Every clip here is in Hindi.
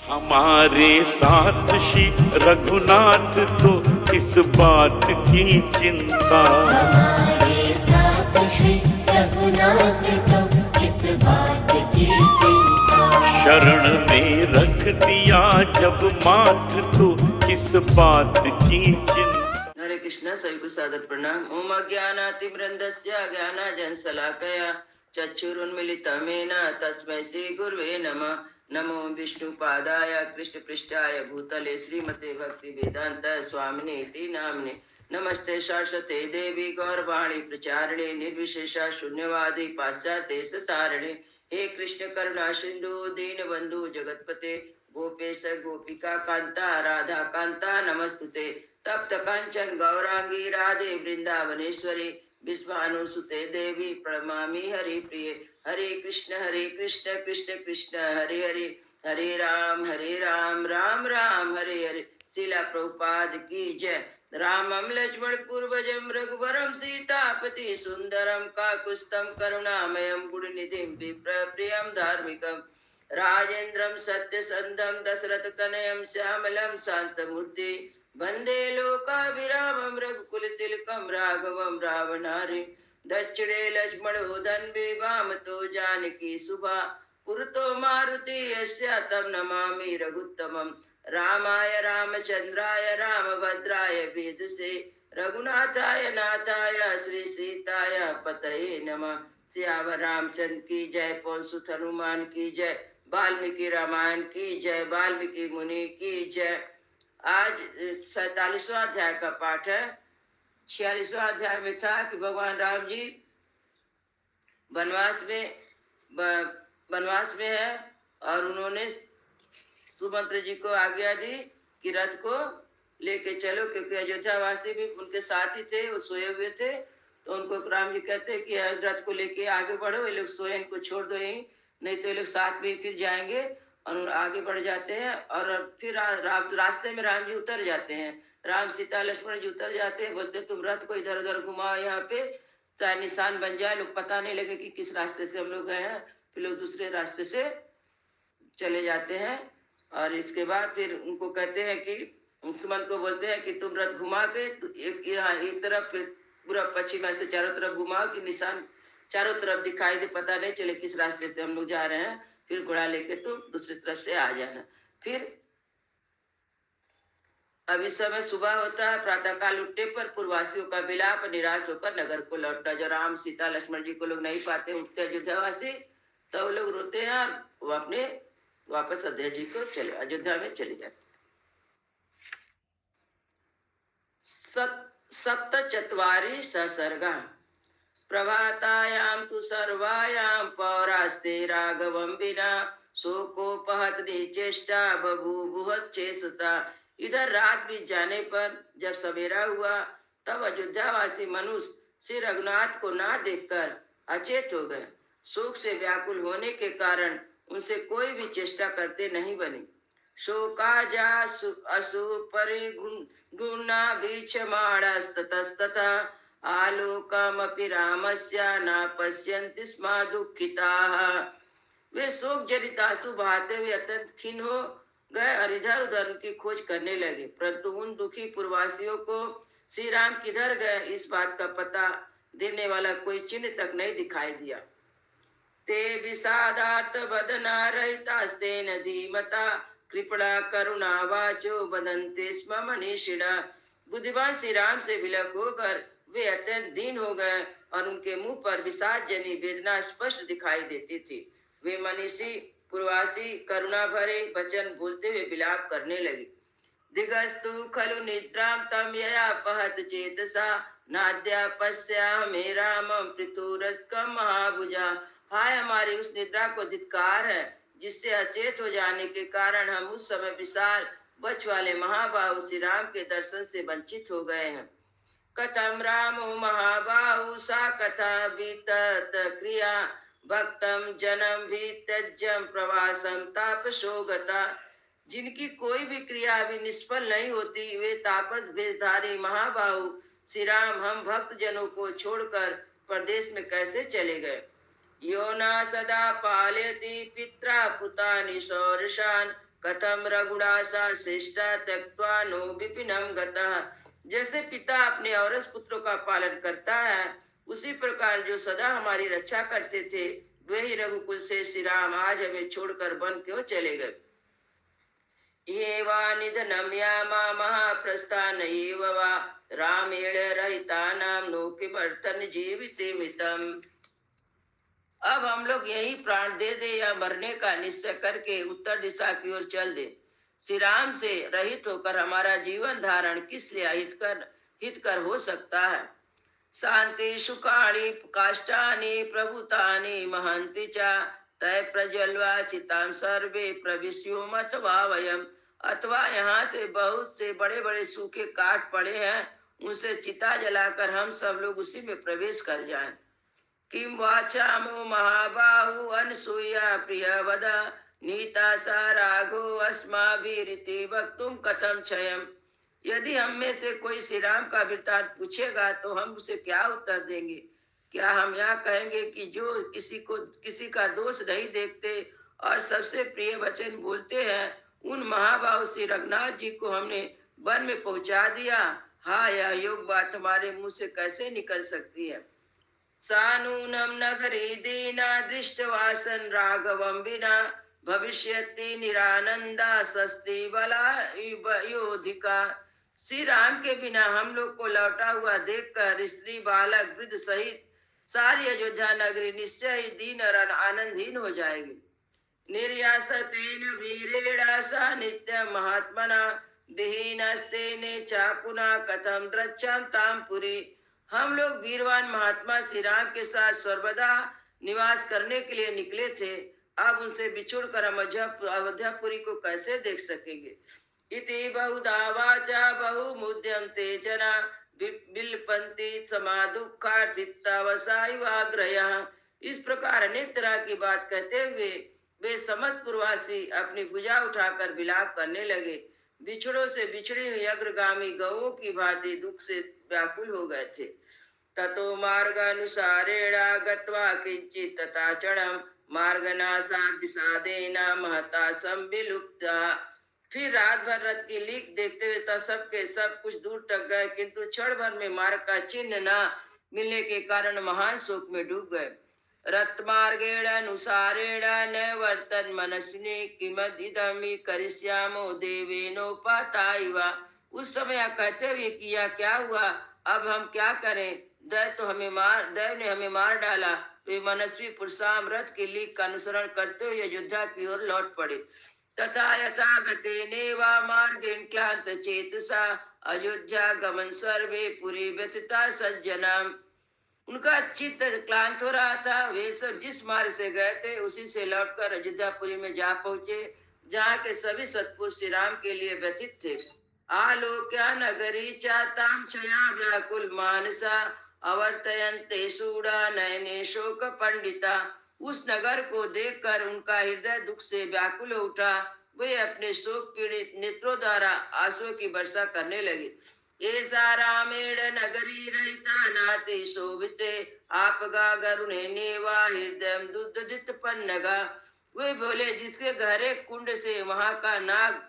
हमारे साथ श्री रघुनाथ तो किस बात की चिंता, हमारे साथ श्री रघुनाथ तो किस बात की चिंता। शरण में रख दिया जब माथ तो किस बात की चिंता। हरे कृष्ण, सभी को सादर प्रणाम। ओम अज्ञानातिमृन्दस्य ज्ञानाञ्जनशलाकया चक्षुरुन्मीलितं येन तस्मै श्री गुरवे नमः। नमो विष्णुपादाय कृष्णपृष्ठाय भूतले श्रीमते भक्ति वेदांत स्वामिने इति नाम्ने। नमस्ते सरस्वते देवी गौरवाणी प्रचारिणे निर्विशेषा शून्यवादी पाश्चात्य सतारिणे। हे कृष्ण करुणा सिंधु दीन बंधु जगतपते गोपेश गोपिका कांता राधा कांता नमस्तुते। तप्त कांचन गौरांगी राधे वृंदावनेश्वरी विश्वानुसुते देवी प्रणमामि हरि प्रिय। हरे कृष्ण कृष्ण कृष्ण हरे हरे, हरे राम राम राम हरे हरे। शिला प्रभुपाद की जय। रामं लक्ष्मण पूर्वजं रघुवरं सीतापति सुंदरम काकुत्स्थं करुणामयं गुणनिधिं विप्रप्रियं धार्मिकं राजेन्द्रं सत्यसंधं दशरथतनयं श्यामलं शान्तमूर्ति वंदे लोकाभिरामं रघुकुलतिलकं राघवं रावणारि। दक्षिणे लक्ष्मणो धन्वी वामतो जानकी सुभा पुरतो मारुति यस्य तं नमामि रघुत्तमं। रामाय रामचंद्राय रामभद्राय वेदसे रघुनाथाय नाथाय श्री सीताय पतये नमः। सियावर रामचंद्र की जय, पवन सुत हनुमान की जय, वाल्मीकि रामायण की जय, वाल्मीकि मुनि की जय। आज 47वां अध्याय का पाठ है। 46वां अध्याय में था कि भगवान राम जी वनवास में है और उन्होंने सुमंत्र जी को आज्ञा दी कि रथ को लेके चलो, क्योंकि अयोध्या वासी भी उनके साथ ही थे, वो सोए हुए थे। तो उनको राम जी कहते कि रथ को लेके आगे बढ़ो, ये लोग सोए, इनको छोड़ दो यहीं, नहीं तो ये लोग साथ में फिर जाएंगे। और आगे बढ़ जाते हैं और फिर रास्ते में राम जी उतर जाते हैं। राम सीता लक्ष्मण जी उतर जाते हैं, बोलते तुम रथ को इधर उधर घुमाओ, यहाँ पे चाहे निशान बन जाए, लोग पता नहीं लगे कि किस रास्ते से हम लोग गए हैं। फिर लोग दूसरे रास्ते से चले जाते हैं। और इसके बाद फिर उनको कहते हैं कि सुमंत को बोलते हैं कि तुम रथ घुमा के एक तरफ पूरा पश्चिम से चारों तरफ घुमाओ कि निशान चारों तरफ दिखाई दे, पता नहीं चले किस रास्ते से हम लोग जा रहे हैं। फिर घोड़ा लेके तुम दूसरी तरफ से आ जाना। फिर अब इस समय सुबह होता है। प्रातः काल उठने पर पूर्ववासियों का विलाप, निराश होकर नगर को लौटना। जब राम सीता लक्ष्मण जी को लोग नहीं पाते, उठते अयोध्यावासी, तो वो लोग रोते हैं और वो अपने वापस अयोध्या में चले जाते। सप्तचत्वारि ससर्गा प्रभातायां तु सर्वायां पौरास्ते राघवं विना शोकोपहत निचेष्टा बभूवुश्चेष्टा। इधर रात बीत जाने पर जब सवेरा हुआ, तब अयोध्यावासी मनुष्य श्री रघुनाथ को ना देखकर अचेत हो गए। शोक से व्याकुल होने के कारण उनसे कोई भी चेष्टा करते नहीं बनी। शोकाजा असु परिगुणा भीक्षमाणस्ततस्तथा आलोकमपि रामस्य न पश्यन्ति स्म दुःखिताः। वे शोक जनित आंसू बहाते हुए अत्यंत खिन्न हो गए और इधर उधर उनकी खोज करने लगे, परंतु उन दुखी पूर्ववासियों को श्री राम किधर गए इस बात का पता देने वाला कोई चिन्ह तक नहीं दिखाई दिया। ते विषादार्थ बदना रहितास्तेन धीमता कृपणा करुणा वाचो बदन्ते स्म मनीषिणा। बुद्धिमान श्री राम से विलग होकर वे अत्यंत दीन हो गए और उनके मुंह पर विषाद जनी वेदना स्पष्ट दिखाई देती थी। वे मनीषी पूर्वासी करुणा भरे वचन बोलते हुए विलाप करने लगे। दिगस्तु खलु निद्रां तम यया पहत चेतसा नाद्या पश्यामि रामं पृथुरस्कं महाभुजा। हाय, हमारी उस निद्रा को धिक्कार है जिससे अचेत हो जाने के कारण हम उस समय विशाल वक्ष वाले महाबाहु श्री राम के दर्शन से वंचित हो गए हैं। कथम रामो महाबाहु सा कथा वितत क्रिया भक्तम जनम भी त्यज्यम प्रवासम तापसोगता। जिनकी कोई भी क्रिया भी निष्फल नहीं होती, वे तापस भेषधारी महाबाहु श्री राम हम भक्त जनों को छोड़कर प्रदेश में कैसे चले गए। यो न सदा पालयति पित्रा पुतानि शौर्षान् कथम रघुडासा श्रेष्ठा त्यक्त्वा नो विपिनम गतः। जैसे पिता अपने औरस पुत्रों का पालन करता है, उसी प्रकार जो सदा हमारी रक्षा करते थे, वे ही रघुकुल से श्री राम आज हमें छोड़कर वन क्यों चले गए। ये वा निधनम यामा महाप्रस्थान एव वा रामेण रहितानां नो किमर्थं जीविते मितम्। अब हम लोग यही प्राण दे दे या मरने का निश्चय करके उत्तर दिशा की ओर चल दे। श्री राम से रहित होकर हमारा जीवन धारण किस लिए हितकर हो सकता है। शांति सुखाणी काष्ठानि प्रभुतानि महंति च तय प्रज्वल्वा चितां सर्वे प्रविश्योम अथवा वयम। अथवा यहाँ से बहुत से बड़े बड़े सूखे काठ पड़े हैं, उनसे चिता जलाकर हम सब लोग उसी में प्रवेश कर जाएं। किम वाचामो महाबाहु अनसूया प्रिय वदा नीता सा राघो अस्माभिरिति वक्तुम कथम क्षयम। यदि हम में से कोई श्री राम का वृत्तांत पूछेगा तो हम उसे क्या उत्तर देंगे। क्या हम यह कहेंगे कि जो किसी का दोष नहीं देखते और सबसे प्रिय वचन बोलते हैं, उन महाबाहु श्री रघुनाथ जी को हमने वन में पहुंचा दिया। हाँ, यह योग बात हमारे मुंह से कैसे निकल सकती है। सानूनम नगरी दीना दृष्टवासन राघवम बिना भविष्यति निरानंदा सस्ती बला योधिका। श्री राम के बिना हम लोग को लौटा हुआ देखकर स्त्री बालक वृद्ध सहित सारी अयोध्या नगरी निश्चय ही दीन और आनंदहीन हो जाएगी। निर्यासतेन वीरेण सा नित्य महात्मना विहीनस्तेने चापुना कथम द्रच्छाम ताम पुरी। हम लोग वीरवान महात्मा श्री राम के साथ सर्वदा निवास करने के लिए निकले थे, अब उनसे बिछुड़कर हम अयोध्यापुरी को कैसे देख सकेंगे। इति बहुधा वाचा बहुमुद्यम ते जना बिलपंती समा दुःखार्थितावसायवाग्रयः। इस प्रकार अनेक तरह की बात कहते हुए वे समस्त पूर्ववासी अपनी भुजा उठाकर विलाप करने लगे। बिछड़ों से बिछड़ी हुई अग्रगामी गौओं की भांति दुख से व्याकुल हो गए थे। ततो मार्गानुसारेण गत्वा किंचित तथाचरणं मार्गनाशात् विषादेन महता संविलुप्ता। फिर रात भर रथ की लीक देखते हुए तब सबके सब कुछ दूर तक गए, किंतु क्षण भर में मार्ग का चिन्ह न मिलने के कारण महान शोक में डूब गए। रत्मार्गेण अनुसारेण न वर्तन मनस्विनी किमदिदमि करिष्यामो देवेनोपाताय। उस समय कहते हुए कि यह क्या हुआ, अब हम क्या करें, दैव ने हमें मार डाला। वे मनस्वी पुरुषाम रथ की लीक का अनुसरण करते हुए अयोध्या की ओर लौट पड़े। तथा यथा गतेनेवा मार्गेण क्लांत चेतसा अयोध्या गमन सर्वे पुरी व्यथिता सज्जना। उनका चित्त क्लांत हो रहा था। वे सब जिस मार्ग से गए थे उसी से लौटकर अयोध्यापुरी में जा पहुंचे, जहाँ के सभी सत्पुरुष श्री राम के लिए व्यथित थे। आलोक्या नगरी चाताम क्षया व्याकुल मानसा अवर्तयन्ते सूड़ा नयने शोक पंडिता। उस नगर को देखकर उनका हृदय दुख से व्याकुल हो उठा। वे अपने शोक पीड़ित नेत्रों द्वारा आंसुओं की वर्षा करने लगे। ऐसा रामेण नगरी रहिता नाति शोभिते आपगा गरुणे नेवा हृदय दुग्धित पन्नगा। वे बोले, जिसके गहरे कुंड से वहां का नाग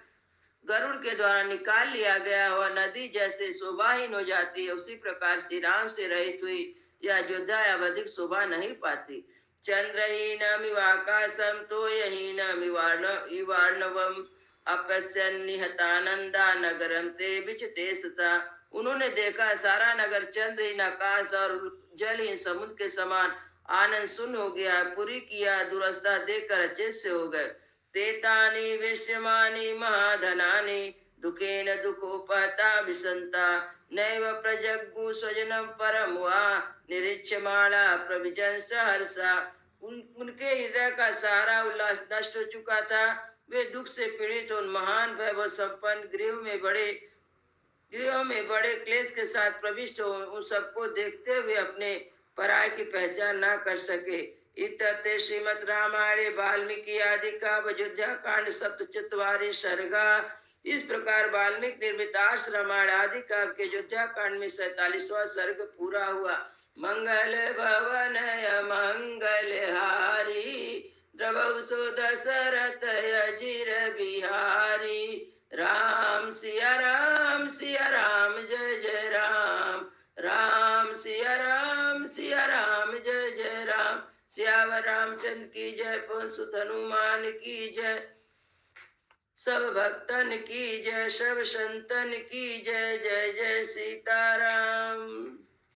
गरुड़ के द्वारा निकाल लिया गया, वह नदी जैसे शोभाहीन हो जाती है, उसी प्रकार श्री राम से रहित हुई यह अयोध्या अब अधिक शोभा नहीं पाती। चंद्रहीनमिवाकाशं तोयहीनमिवार्णवम् अपश्यन् निहतानंदा नगरम ते विचते सता। उन्होंने देखा सारा नगर चंद्रहीन आकाश और जलहीन समुद्र के समान आनंद शून्य हो गया। पुरी किया दुरवस्था देखकर अचेत से हो गए। तेतानि वेश्यमानि महाधनानि दुखेन दुखोपहता विसंता नैव प्रजग्गु स्वजनम परम वा निरीक्षमाणा प्रविजन सहर्षा। उनके हृदय का सारा उल्लास नष्ट हो चुका था। वे दुख से पीड़ित उन महान वैभव संपन्न गृहों में बड़े क्लेश के साथ प्रविष्ट हो उन सबको देखते हुए अपने पराय की पहचान न कर सके। इत्ते श्रीमद् रामायणे वाल्मीकि आदि का अयोध्या कांड सप्तचत्वारि सर्गा। इस प्रकार वाल्मीकि निर्मित रामायण आदि काव्य के अयोध्या कांड में 47वां सर्ग पूरा हुआ। मंगल भवन मंगल हारी द्रवौ सो दशरथ अजीर बिहारी। राम सिया राम जय जय राम। राम सिया राम जय जय राम। सियावर रामचंद्र की जय, पवन सुत हनुमान की जय। सब भक्तन की जय, सब संतन की जय। जय जय सीताराम।